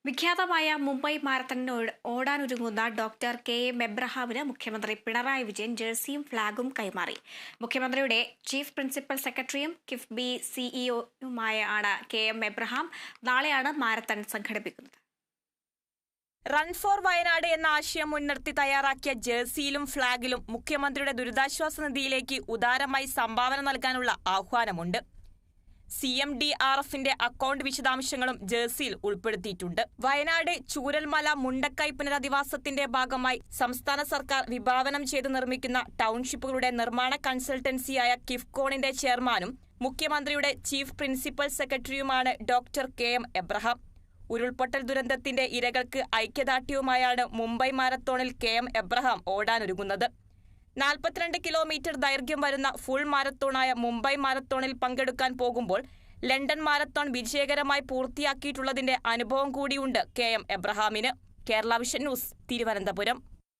വിഖ്യാതമായ Mumbai മാരത്തണിന് ഓടാനൊരുങ്ങുന്ന doctor K M. എബ്രഹാമിന് മുഖ്യമന്ത്രി പിണറായി വിജയൻ ജേഴ്സിയും ഫ്ളാഗും കൈമാറി. മുഖ്യമന്ത്രിയുടെ ചീഫ് പ്രിൻസിപ്പൽ സെക്രട്ടറിയും കിഫ്ബി സിഇഒയുമാണ് കെ.എം. എബ്രഹാം. നാളെയാണ് മാരത്തൺ സംഘടിപ്പിക്കുന്നത്. റൺ ഫോർ വയനാട് എന്ന ആശയം മുൻനിർത്തി തയ്യാറാക്കിയ ജേഴ്സിയിലും ഫ്ളാഗിലും മുഖ്യമന്ത്രിയുടെ ദുരിതാശ്വാസ നിധിയിലേക്ക് ഉദാരമായി സംഭാവന നൽകാനുള്ള ആഹ്വാനമുണ്ട്. CMDRFന്റെ അക്കൗണ്ട് വിശദാംശങ്ങളും ജേഴ്സിയിൽ ഉൾപ്പെടുത്തിയിട്ടുണ്ട്. വയനാട് ചൂരൽമല മുണ്ടക്കൈ പുനരധിവാസത്തിന്റെ ഭാഗമായി സംസ്ഥാന സർക്കാർ വിഭാവനം ചെയ്ത് നിർമ്മിക്കുന്ന ടൗൺഷിപ്പുകളുടെ നിർമ്മാണ കൺസൾട്ടൻസിയായ കിഫ്കോണിന്റെ ചെയർമാനും മുഖ്യമന്ത്രിയുടെ ചീഫ് പ്രിൻസിപ്പൽ സെക്രട്ടറിയുമാണ് ഡോക്ടർ കെ.എം. എബ്രഹാം. ഉരുൾപൊട്ടൽ ദുരന്തത്തിന്റെ ഇരകൾക്ക് ഐക്യദാർഢ്യവുമായാണ് മുംബൈ മാരത്തോണിൽ കെ.എം. എബ്രഹാം ഓടാനൊരുങ്ങുന്നത്. 42 കിലോമീറ്റർ ദൈർഘ്യം വരുന്ന ഫുൾ മാരത്തോണായ മുംബൈ മാരത്തോണിൽ പങ്കെടുക്കാൻ പോകുമ്പോൾ ലണ്ടൻ മാരത്തോൺ വിജയകരമായി പൂർത്തിയാക്കിയിട്ടുള്ളതിന്റെ അനുഭവം കൂടിയുണ്ട് കെ.എം. എബ്രഹാമിന്. Kerala vision news, Thiruvananthapuram.